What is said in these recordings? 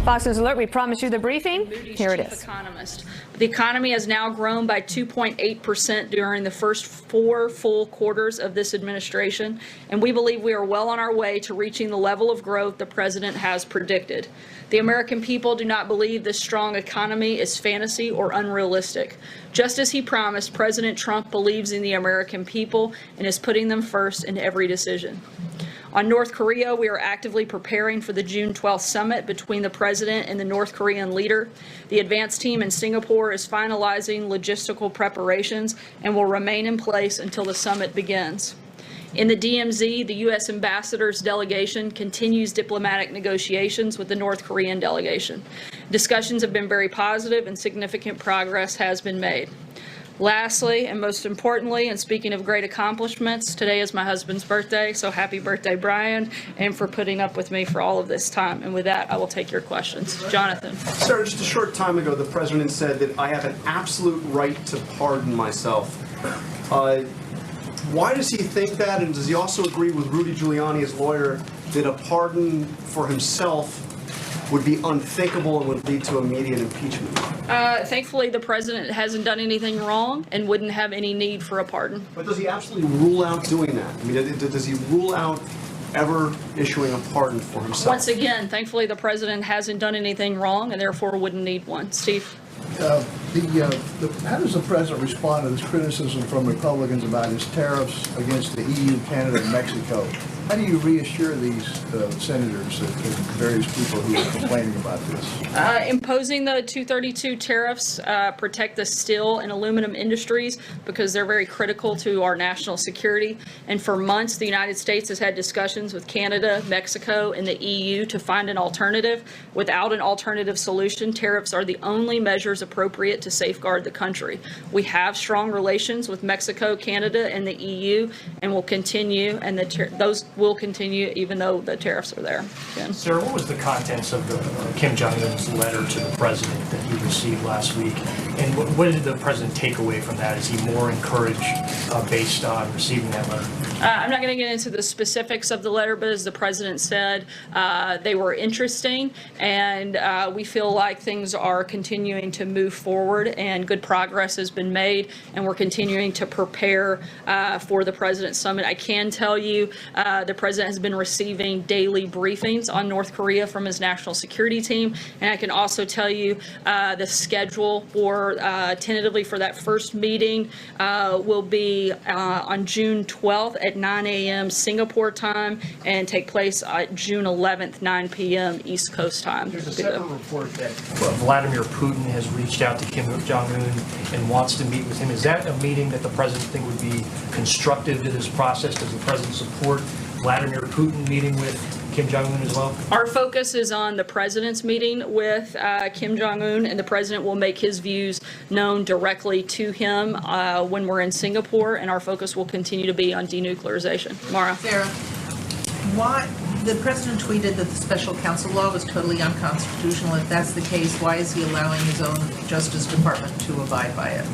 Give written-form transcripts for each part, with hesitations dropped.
Fox News Alert, we promised you the briefing. Here it is. Economist. The economy has now grown by 2.8% during the first 4 full quarters of this administration, and we believe we are well on our way to reaching the level of growth the president has predicted. The American people do not believe this strong economy is fantasy or unrealistic. Just as he promised, President Trump believes in the American people and is putting them first in every decision. On North Korea, we are actively preparing for the June 12th summit between the president and the North Korean leader. The advance team in Singapore is finalizing logistical preparations and will remain in place until the summit begins. In the DMZ, the U.S. ambassador's delegation continues diplomatic negotiations with the North Korean delegation. Discussions have been very positive and significant progress has been made. Lastly, and most importantly, and speaking of great accomplishments, today is my husband's birthday, so happy birthday, Brian, and for putting up with me for all of this time. And with that, I will take your questions. Jonathan. Sir, just a short time ago, the president said that I have an absolute right to pardon myself. Why does he think that, and does he also agree with Rudy Giuliani, his lawyer, that a pardon for himself would be unthinkable and would lead to immediate impeachment? Thankfully, the president hasn't done anything wrong and wouldn't have any need for a pardon. But does he absolutely rule out doing that? I mean, does he rule out ever issuing a pardon for himself? Once again, thankfully, the president hasn't done anything wrong and therefore wouldn't need one. Steve? How does the president respond to this criticism from Republicans about his tariffs against the EU, Canada, and Mexico? How do you reassure these senators and various people who are complaining about this? Imposing the 232 tariffs protect the steel and aluminum industries because they're very critical to our national security. And for months, the United States has had discussions with Canada, Mexico, and the EU to find an alternative. Without an alternative solution, tariffs are the only measures appropriate to safeguard the country. We have strong relations with Mexico, Canada, and the EU, and will continue, and those will continue even though the tariffs are there. Ken? Sir, what was the contents of the Kim Jong-un's letter to the president that he received last week? And what did the president take away from that? Is he more encouraged based on receiving that letter? I'm not going to get into the specifics of the letter, but as the president said, they were interesting, and we feel like things are continuing to move forward and good progress has been made, and we're continuing to prepare for the President's Summit. I can tell you the President has been receiving daily briefings on North Korea from his national security team, and I can also tell you the schedule for tentatively for that first meeting will be on June 12th at 9 a.m. Singapore time and take place at June 11th, 9 p.m. East Coast time. There's a separate report that Vladimir Putin has reached out to Kim Jong-un and wants to meet with him. Is that a meeting that the president think would be constructive to this process? Does the president support Vladimir Putin meeting with Kim Jong-un as well? Our focus is on the president's meeting with Kim Jong-un, and the president will make his views known directly to him when we're in Singapore, and our focus will continue to be on denuclearization. Mara. Sarah, why the president tweeted that the special counsel law was totally unconstitutional. If that's the case, why is he allowing his own Justice Department to abide by it?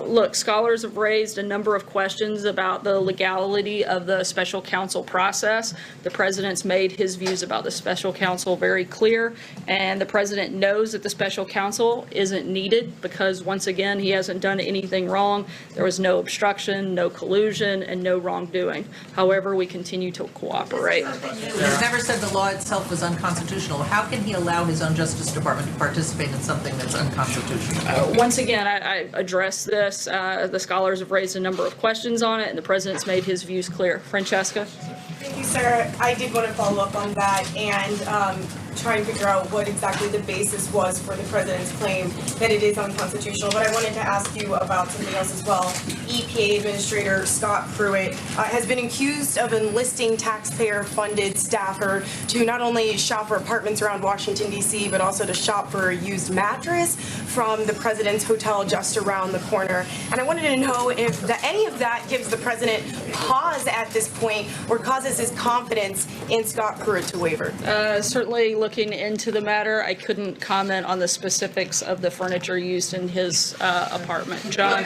Look, scholars have raised a number of questions about the legality of the special counsel process. The president's made his views about the special counsel very clear, and the president knows that the special counsel isn't needed because, once again, he hasn't done anything wrong. There was no obstruction, no collusion, and no wrongdoing. However, we continue to cooperate. He's never said the law itself was unconstitutional. How can he allow his own Justice Department to participate in something that's unconstitutional? Once again, I addressed this. The scholars have raised a number of questions on it, and the president's made his views clear. Francesca? Thank you, sir. I did want to follow up on that and try and figure out what exactly the basis was for the president's claim that it is unconstitutional. But I wanted to ask you about something else as well. EPA Administrator Scott Pruitt has been accused of enlisting taxpayer-funded staffer to not only shop for apartments around Washington, D.C., but also to shop for a used mattress from the president's hotel just around the corner. And I wanted to know if any of that gives the president pause at this point or causes his confidence in Scott Pruitt to waver. Certainly looking into the matter. I couldn't comment on the specifics of the furniture used in his apartment. John?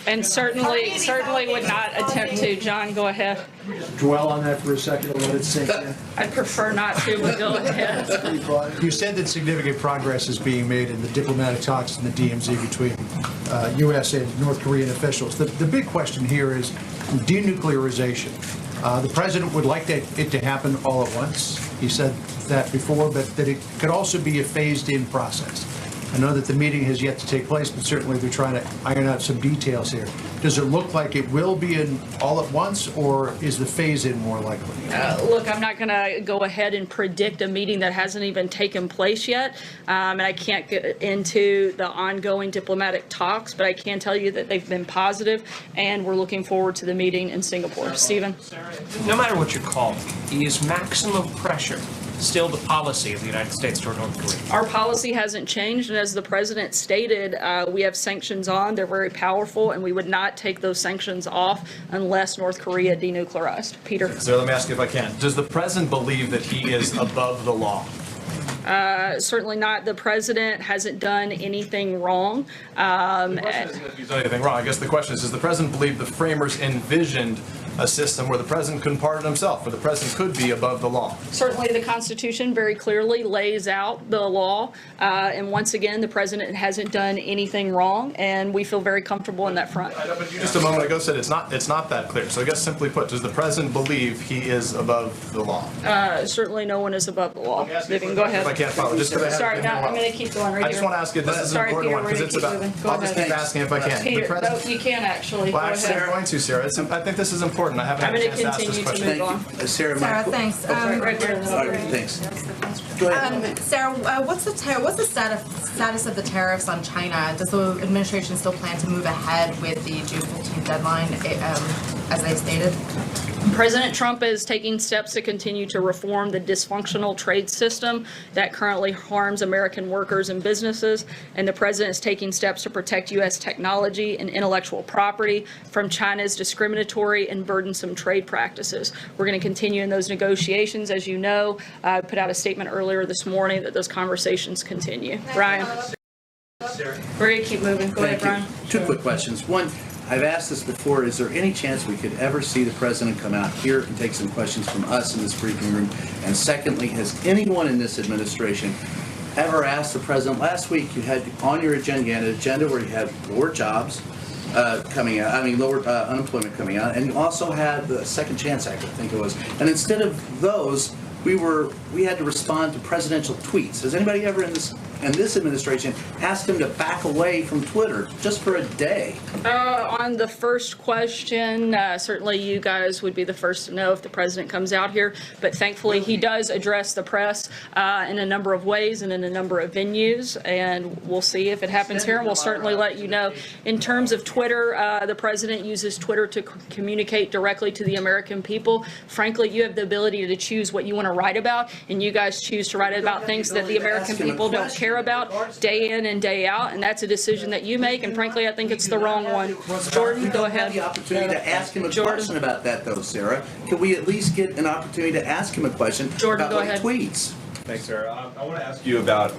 And certainly would not attempt to. John, go ahead. Dwell on that for a second and let it sink in. I'd prefer not to, but go ahead. You said that significant progress is being made in the diplomatic talks in the DMZ between U.S. and North Korean officials. The big question here is denuclearization. The president would like it to happen all at once. He said that before, but that it could also be a phased-in process. I know that the meeting has yet to take place, but certainly they're trying to iron out some details here. Does it look like it will be in all at once, or is the phase-in more likely? Look, I'm not going to go ahead and predict a meeting that hasn't even taken place yet, and I can't get into the ongoing diplomatic talks, but I can tell you that they've been positive, and we're looking forward to the meeting in Singapore. Stephen? No matter what you call it, is maximum pressure still the policy of the United States toward North Korea? Our policy hasn't changed, and as the president stated, we have sanctions on. They're very powerful, and we would not take those sanctions off unless North Korea denuclearized. Peter? So let me ask you if I can. Does the president believe that he is above the law? Certainly not. The president hasn't done anything wrong. The question isn't if he's done anything wrong. I guess the question is, does the president believe the framers envisioned a system where the president couldn't pardon himself, where the president could be above the law? Certainly, the Constitution very clearly lays out the law. And once again, the president hasn't done anything wrong, and we feel very comfortable in that front. I know, but you just a moment ago said it's not that clear. So I guess simply put, does the president believe he is above the law? Certainly, no one is above the law. Vivian, go ahead. If I can't follow, just because I have Sorry, no, I'm going to keep going right here. I just want to ask you, this is an Sorry, important Peter, one, we're because gonna it's keep about, moving. Go I'll just ahead. keep asking if I can. Peter, The president, no, you can actually. well, Go actually, I'm ahead. going to, Sarah. I think this is important. I haven't had a chance to ask this continue to question. move on. Sarah, Sarah, thanks. Right here. Thanks. Go ahead. Sarah, what's the status of the tariffs on China? Does the administration still plan to move ahead with the June 15th deadline, as they stated? President Trump is taking steps to continue to reform the dysfunctional trade system that currently harms American workers and businesses, and the president is taking steps to protect U.S. technology and intellectual property from China's discriminatory and burdensome trade practices. We're going to continue in those negotiations. As you know, I put out a statement earlier this morning that those conversations continue. Brian? We're going to keep moving. Go ahead, Brian. Two quick questions. One, I've asked this before, is there any chance we could ever see the president come out here and take some questions from us in this briefing room? And secondly, has anyone in this administration ever asked the president? Last week you had on your agenda an agenda where you had lower jobs coming out, lower unemployment coming out, and you also had the Second Chance Act, I think it was. And instead of those, we had to respond to presidential tweets. Has anybody ever in this administration asked him to back away from Twitter just for a day? On the first question, certainly you guys would be the first to know if the president comes out here, but thankfully he does address the press in a number of ways and in a number of venues, and we'll see if it happens here, and we'll certainly let you know. In terms of Twitter, the president uses Twitter to communicate directly to the American people. Frankly, you have the ability to choose what you want to write about, and you guys choose to write about things that the American people don't care about day in and day out, and that's a decision that you make, and frankly, I think it's the wrong one. Jordan, go ahead. We don't have the opportunity to ask him a question about that, though, Sarah. Can we at least get an opportunity to ask him a question about what he tweets? Thanks, Sarah. I want to ask you about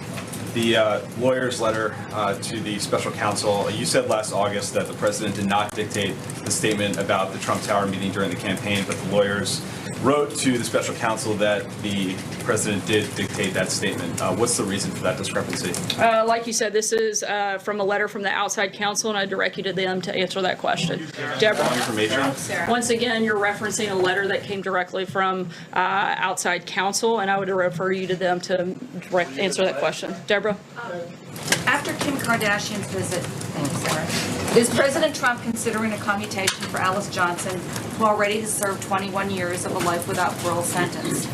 the lawyer's letter to the special counsel. You said last August that the president did not dictate the statement about the Trump Tower meeting during the campaign, but the lawyers wrote to the special counsel that the president did dictate that statement. What's the reason for that discrepancy? Like you said, this is from a letter from the outside counsel, and I direct you to them to answer that question. Deborah? Once again, you're referencing a letter that came directly from outside counsel, and I would refer you to them to answer that question. Deborah? After Kim Kardashian's visit, thank you, Sarah, is President Trump considering a commutation for Alice Johnson, who already has served 21 years of a life without parole sentence?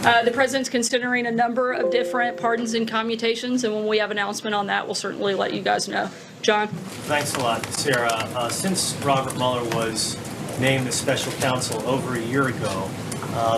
The president's considering a number of different pardons and commutations, and when we have an announcement on that, we'll certainly let you guys know. John? Thanks a lot, Sarah. Since Robert Mueller was named the special counsel over a year ago,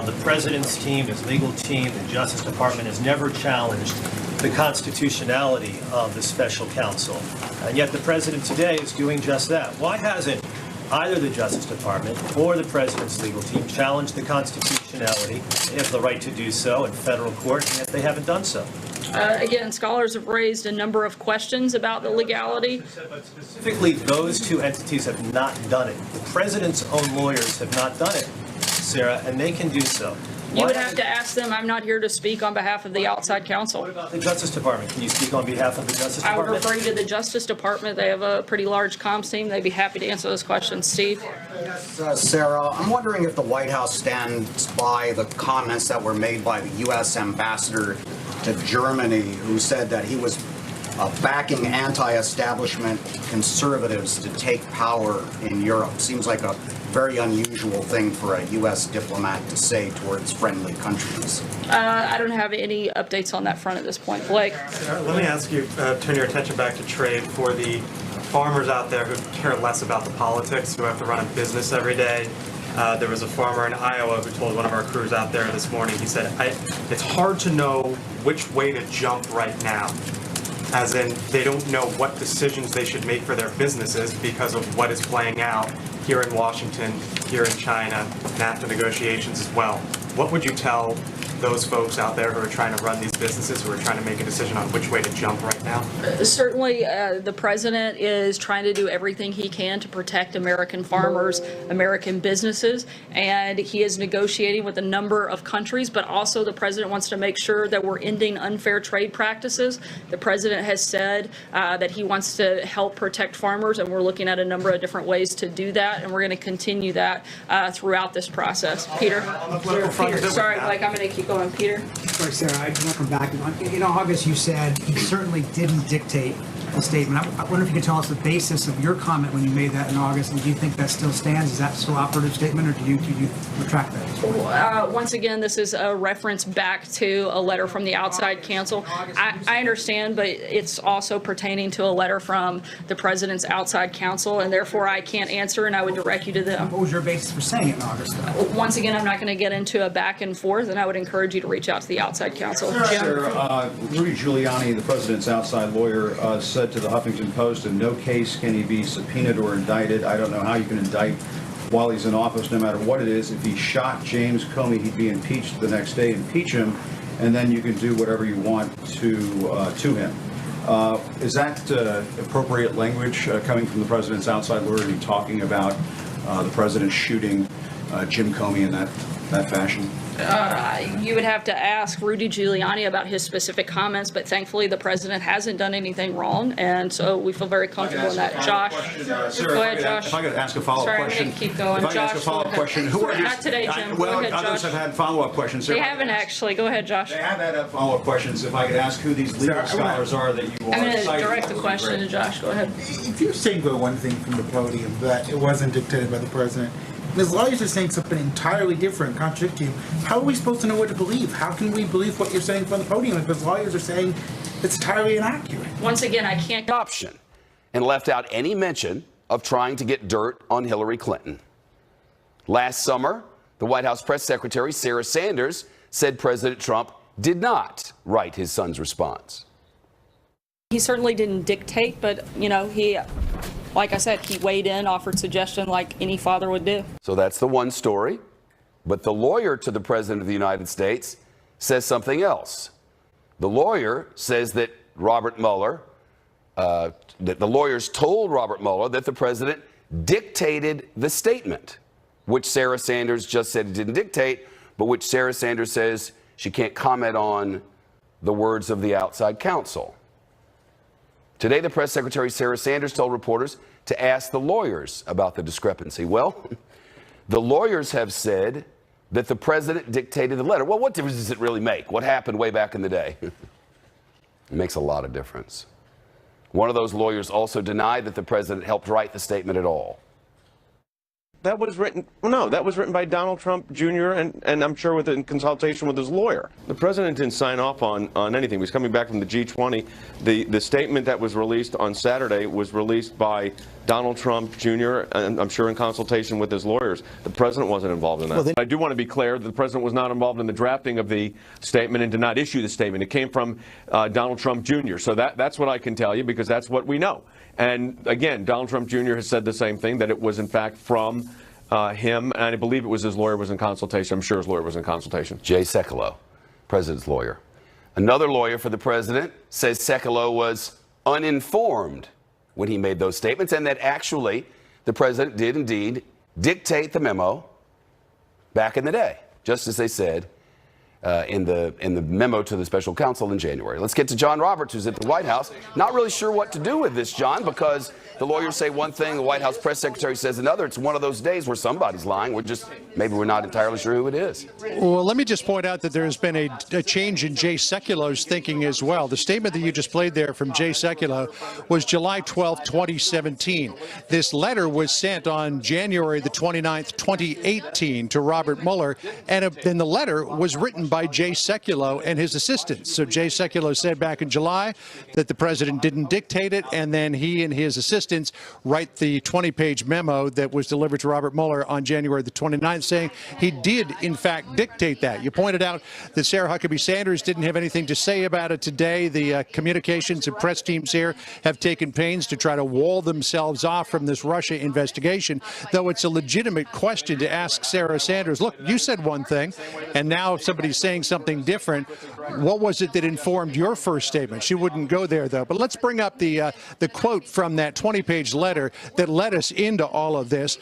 the president's team, his legal team, the Justice Department has never challenged the constitutionality of the special counsel. And yet the president today is doing just that. Why hasn't either the Justice Department or the president's legal team challenged the constitutionality? They have the right to do so in federal court, and yet they haven't done so. Again, scholars have raised a number of questions about the legality. But specifically, those two entities have not done it. The president's own lawyers have not done it, Sarah, and they can do so. You would have to ask them. I'm not here to speak on behalf of the outside counsel. What about the Justice Department? Can you speak on behalf of the Justice I would Department? refer you to the Justice Department. They have a pretty large comms team. They'd be happy to answer those questions. Steve? Yes, Sarah, I'm wondering if the White House stands by the comments that were made by the U.S. ambassador to Germany, who said that he was backing anti-establishment conservatives to take power in Europe. Seems like a very unusual thing for a U.S. diplomat to say towards friendly countries. I don't have any updates on that front at this point. Blake? Let me ask you, turn your attention back to trade for the farmers out there who care less about the politics, who have to run a business every day. There was a farmer in Iowa who told one of our crews out there this morning, he said, it's hard to know which way to jump right now. As in, they don't know what decisions they should make for their businesses because of what is playing out here in Washington, here in China, NAFTA negotiations as well. What would you tell those folks out there who are trying to run these businesses, who are trying to make a decision on which way to jump right now? Certainly, the president is trying to do everything he can to protect American farmers, American businesses, and he is negotiating with a number of countries, but also the president wants to make sure that we're ending unfair trade practices. The president has said that he wants to help protect farmers, and we're looking at a number of different ways to do that, and we're going to continue that throughout this process. Peter? Sorry, Blake, I'm going to keep going. Peter? Sorry, Sarah, I just want to come back. In August, you said he certainly didn't dictate the statement. I wonder if you could tell us the basis of your comment when you made that in August, and do you think that still stands? Is that still operative statement, or do you retract that? Once again, this is a reference back to a letter from the outside counsel. I understand, but it's also pertaining to a letter from the president's outside counsel, and therefore I can't answer, and I would direct you to them. What was your basis for saying it in August, though? Once again, I'm not going to get into a back and forth, and I would encourage you to reach out to the outside counsel. Sarah, Rudy Giuliani, the president's outside lawyer, said to the Huffington Post, in no case can he be subpoenaed or indicted. I don't know how you can indict while he's in office, no matter what it is. If he shot James Comey, he'd be impeached the next day. Impeach him, and then you can do whatever you want to him. Is that appropriate language coming from the president's outside lawyer and talking about the president shooting Jim Comey in that fashion? You would have to ask Rudy Giuliani about his specific comments, but thankfully the president hasn't done anything wrong, and so we feel very comfortable in that. Josh, Sarah, go ahead, Josh. If I could ask a follow-up question. Sorry, I'm going to keep going. If I could ask a follow-up question. Who are these? Not today, Jim. Well, go ahead, others Josh. have had follow-up questions. They haven't actually. Go ahead, Josh. They have had follow-up questions. If I could ask who these legal scholars are that you are I'm going to citing, direct the question to Josh. Go ahead. If you're saying the one thing from the podium, that it wasn't dictated by the president, Ms. lawyers are saying something entirely different, contradicting. How are we supposed to know what to believe? How can we believe what you're saying from the podium if Ms. lawyers are saying it's entirely inaccurate? Once again, I can't. Option, and left out any mention of trying to get dirt on Hillary Clinton. Last summer, the White House press secretary, Sarah Sanders, said President Trump did not write his son's response. He certainly didn't dictate, but, like I said, he weighed in, offered suggestion like any father would do. So that's the one story. But the lawyer to the President of the United States says something else. The lawyer says that that the lawyers told Robert Mueller that the president dictated the statement, which Sarah Sanders just said he didn't dictate, but which Sarah Sanders says she can't comment on the words of the outside counsel. Today, the press secretary, Sarah Sanders, told reporters to ask the lawyers about the discrepancy. Well, the lawyers have said that the president dictated the letter. Well, what difference does it really make? What happened way back in the day? It makes a lot of difference. One of those lawyers also denied that the president helped write the statement at all. That was written, that was written by Donald Trump Jr. and I'm sure in consultation with his lawyer. The president didn't sign off on anything. He was coming back from the G20. The statement that was released on Saturday was released by Donald Trump Jr. and I'm sure in consultation with his lawyers. The president wasn't involved in that. Well, I do want to be clear that the president was not involved in the drafting of the statement and did not issue the statement. It came from Donald Trump Jr. So that's what I can tell you because that's what we know. And again, Donald Trump Jr. has said the same thing, that it was in fact from him, and I believe it was his lawyer was in consultation. I'm sure his lawyer was in consultation. Jay Sekulow, president's lawyer. Another lawyer for the president says Sekulow was uninformed when he made those statements, and that actually the president did indeed dictate the memo back in the day, just as they said in the memo to the special counsel in January. Let's get to John Roberts, who's at the White House. Not really sure what to do with this, John, because the lawyers say one thing, the White House press secretary says another. It's one of those days where somebody's lying. Maybe we're not entirely sure who it is. Well, let me just point out that there has been a change in Jay Sekulow's thinking as well. The statement that you just played there from Jay Sekulow was July 12, 2017. This letter was sent on January the 29th, 2018 to Robert Mueller, and then the letter was written by Jay Sekulow and his assistants. So Jay Sekulow said back in July that the president didn't dictate it, and then he and his assistants write the 20-page memo that was delivered to Robert Mueller on January the 29th, saying he did, in fact, dictate that. You pointed out that Sarah Huckabee Sanders didn't have anything to say about it today. The communications and press teams here have taken pains to try to wall themselves off from this Russia investigation, though it's a legitimate question to ask Sarah Sanders, look, you said one thing, and now somebody's saying something different. What was it that informed your first statement? She wouldn't go there, though. But let's bring up the quote from that 20-page letter that led us into all of this.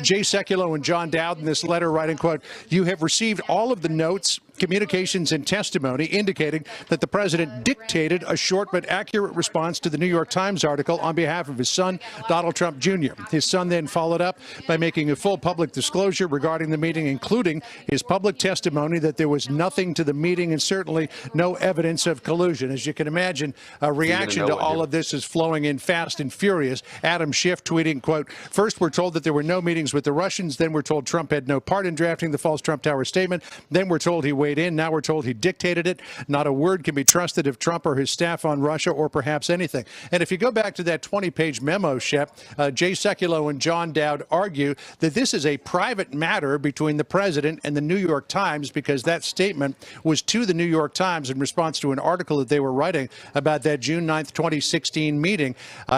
Jay Sekulow and John Dowd in this letter writing, quote, "You have received all of the notes, communications, and testimony indicating that the president dictated a short but accurate response to the New York Times article on behalf of his son, Donald Trump Jr. His son then followed up by making a full public disclosure regarding the meeting, including his public testimony that there was nothing to the meeting and certainly no evidence of collusion." As you can imagine, a reaction to all of this is flowing in fast and furious. Adam Schiff tweeting, quote, "First, we're told that there were no meetings with the Russians. Then we're told Trump had no part in drafting the false Trump Tower statement. Then we're told he weighed in. Now we're told he dictated it. Not a word can be trusted of Trump or his staff on Russia or perhaps anything." And if you go back to that 20-page memo, Shep, Jay Sekulow and John Dowd argue that this is a private matter between the president and the New York Times because that statement was to the New York Times in response to an article that they were writing about that June 9th, 2016 meeting.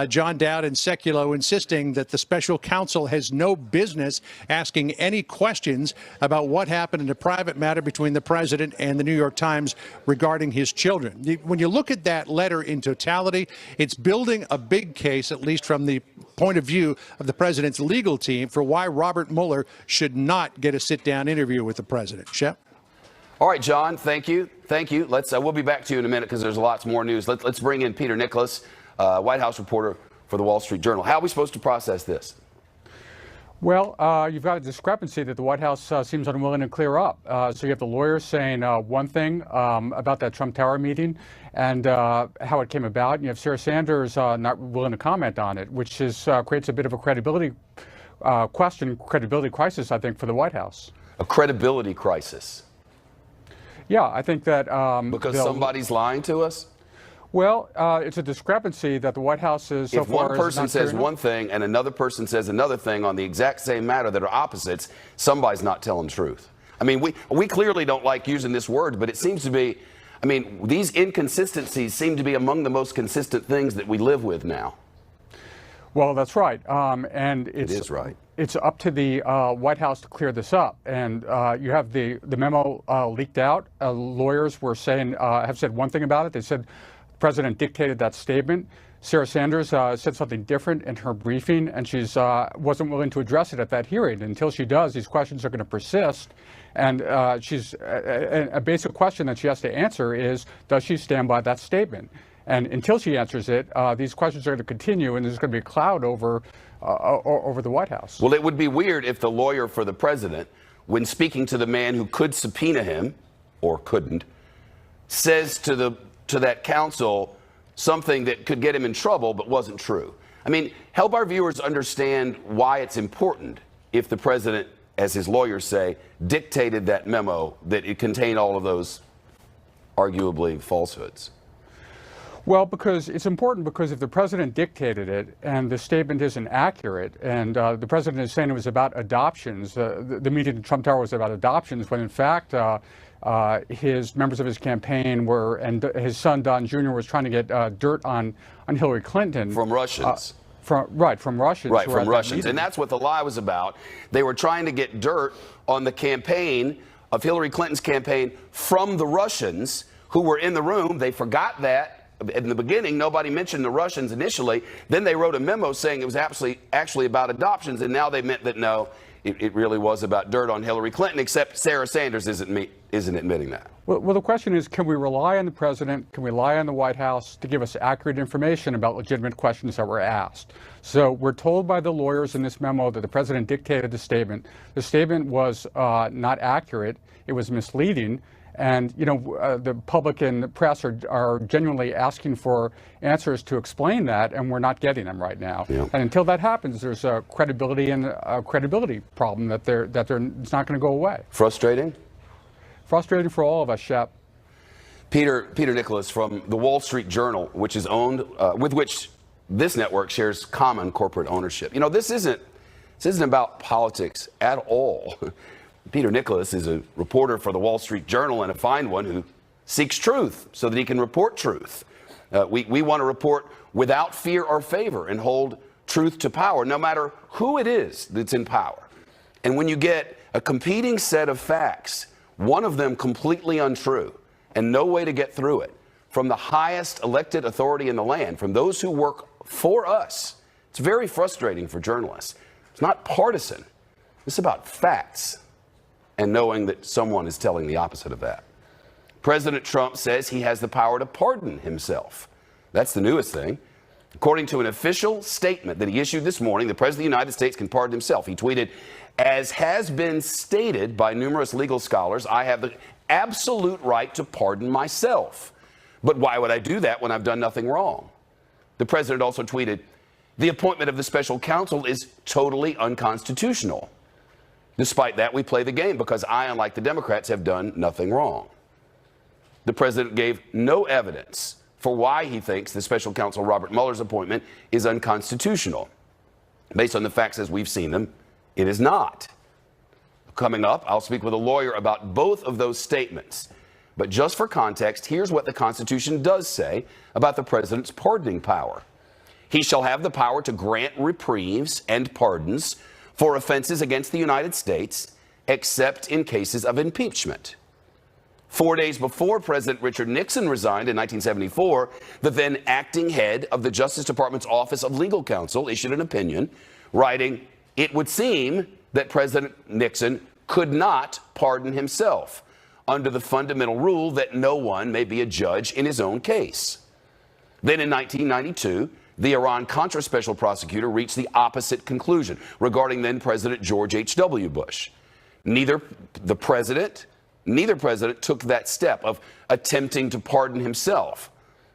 John Dowd and Sekulow insisting that the special counsel has no business asking any questions about what happened in a private matter between the president and the New York Times regarding his children. When you look at that letter in totality, it's building a big case, at least from the point of view of the president's legal team, for why Robert Mueller should not get a sit-down interview with the president. Shep? All right, John, thank you. Thank you. We'll be back to you in a minute because there's lots more news. Let's bring in Peter Nicholas, White House reporter for the Wall Street Journal. How are we supposed to process this? Well, you've got a discrepancy that the White House seems unwilling to clear up. So you have the lawyers saying one thing about that Trump Tower meeting and how it came about. And you have Sarah Sanders not willing to comment on it, which creates a bit of a credibility crisis, I think, for the White House. A credibility crisis? Yeah, I think that... because somebody's lying to us? Well, it's a discrepancy that the White House is so far... If one person says one thing and another person says another thing on the exact same matter that are opposites, somebody's not telling the truth. I mean, we clearly don't like using this word, but it seems to be... I mean, these inconsistencies seem to be among the most consistent things that we live with now. Well, that's right. And it is right. It's up to the White House to clear this up. And you have the memo leaked out. Lawyers were saying, have said one thing about it. They said the president dictated that statement. Sarah Sanders said something different in her briefing, and she wasn't willing to address it at that hearing. Until she does, these questions are going to persist. And a basic question that she has to answer is, does she stand by that statement? And until she answers it, these questions are going to continue, and there's going to be a cloud over the White House. Well, it would be weird if the lawyer for the president, when speaking to the man who could subpoena him, or couldn't, says to that counsel something that could get him in trouble but wasn't true. I mean, help our viewers understand why it's important if the president, as his lawyers say, dictated that memo, that it contained all of those arguably falsehoods. Well, because it's important because if the president dictated it and the statement isn't accurate and the president is saying it was about adoptions, the meeting in Trump Tower was about adoptions, when in fact members of his campaign were, and his son Don Jr. was trying to get dirt on Hillary Clinton. From Russians. From Russians. Right, from Russians. And that's what the lie was about. They were trying to get dirt on the campaign of Hillary Clinton's campaign from the Russians, who were in the room. They forgot that in the beginning. Nobody mentioned the Russians initially. Then they wrote a memo saying it was actually about adoptions, and now they meant that no, it really was about dirt on Hillary Clinton, except Sarah Sanders isn't admitting that. Well, the question is, can we rely on the president, can we rely on the White House to give us accurate information about legitimate questions that were asked? So we're told by the lawyers in this memo that the president dictated the statement. The statement was not accurate. It was misleading. And, you know, the public and the press are genuinely asking for answers to explain that, and we're not getting them right now. Yeah. And until that happens, there's a credibility problem that it's not going to go away. Frustrating? Frustrating for all of us, Shep. Peter Nicholas from the Wall Street Journal, which is owned, with which this network shares common corporate ownership. You know, this isn't about politics at all. Peter Nicholas is a reporter for the Wall Street Journal, and a fine one, who seeks truth so that he can report truth. We want to report without fear or favor and hold truth to power, no matter who it is that's in power. And when you get a competing set of facts, one of them completely untrue and no way to get through it, from the highest elected authority in the land, from those who work for us, it's very frustrating for journalists. It's not partisan. It's about facts, and knowing that someone is telling the opposite of that. President Trump says he has the power to pardon himself. That's the newest thing. According to an official statement that he issued this morning, the President of the United States can pardon himself. He tweeted, "As has been stated by numerous legal scholars, I have the absolute right to pardon myself. But why would I do that when I've done nothing wrong?" The president also tweeted, "The appointment of the special counsel is totally unconstitutional. Despite that, we play the game because I, unlike the Democrats, have done nothing wrong." The president gave no evidence for why he thinks the special counsel Robert Mueller's appointment is unconstitutional. Based on the facts as we've seen them, it is not. Coming up, I'll speak with a lawyer about both of those statements. But just for context, here's what the Constitution does say about the president's pardoning power. He shall have the power to grant reprieves and pardons for offenses against the United States, except in cases of impeachment. 4 days before President Richard Nixon resigned in 1974, the then acting head of the Justice Department's Office of Legal Counsel issued an opinion writing, "It would seem that President Nixon could not pardon himself under the fundamental rule that no one may be a judge in his own case." Then in 1992, the Iran-Contra special prosecutor reached the opposite conclusion regarding then President George H.W. Bush. Neither president took that step of attempting to pardon himself.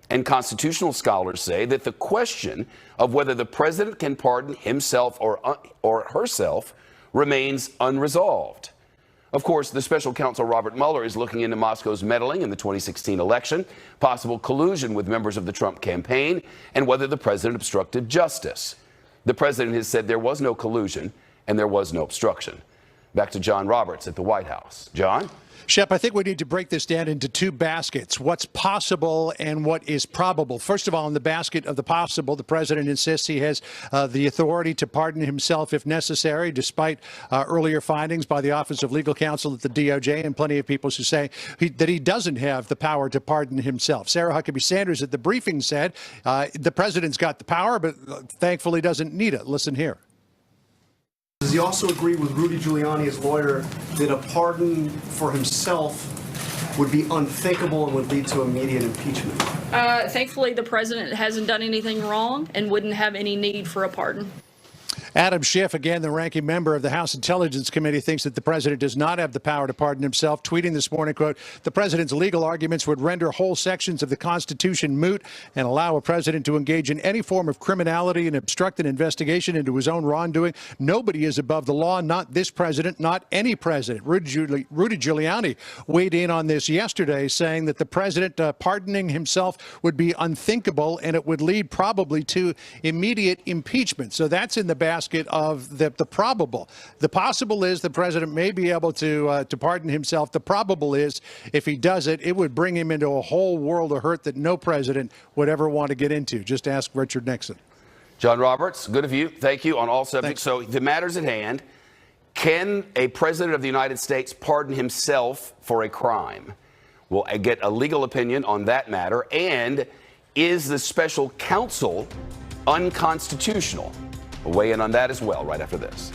And constitutional scholars say that the question of whether the president can pardon himself or herself remains unresolved. Of course, the special counsel Robert Mueller is looking into Moscow's meddling in the 2016 election, possible collusion with members of the Trump campaign, and whether the president obstructed justice. The president has said there was no collusion and there was no obstruction. Back to John Roberts at the White House. John? Shep, I think we need to break this down into two baskets, what's possible and what is probable. First of all, in the basket of the possible, the president insists he has the authority to pardon himself if necessary, despite earlier findings by the Office of Legal Counsel at the DOJ and plenty of people who say that he doesn't have the power to pardon himself. Sarah Huckabee Sanders at the briefing said the president's got the power, but thankfully doesn't need it. Listen here. Does he also agree with Rudy Giuliani, his lawyer, that a pardon for himself would be unthinkable and would lead to immediate impeachment? Thankfully, the president hasn't done anything wrong and wouldn't have any need for a pardon. Adam Schiff, again, the ranking member of the House Intelligence Committee, thinks that the president does not have the power to pardon himself, tweeting this morning, quote, "The president's legal arguments would render whole sections of the Constitution moot and allow a president to engage in any form of criminality and obstruct an investigation into his own wrongdoing. Nobody is above the law, not this president, not any president." Rudy Giuliani weighed in on this yesterday, saying that the president pardoning himself would be unthinkable and it would lead probably to immediate impeachment. So that's in the basket of the probable. The possible is the president may be able to pardon himself. The probable is if he does it, it would bring him into a whole world of hurt that no president would ever want to get into. Just ask Richard Nixon. John Roberts, good of you. Thank you on all subjects. So the matters at hand, can a president of the United States pardon himself for a crime? We'll get a legal opinion on that matter. And is the special counsel unconstitutional? We'll weigh in on that as well right after this.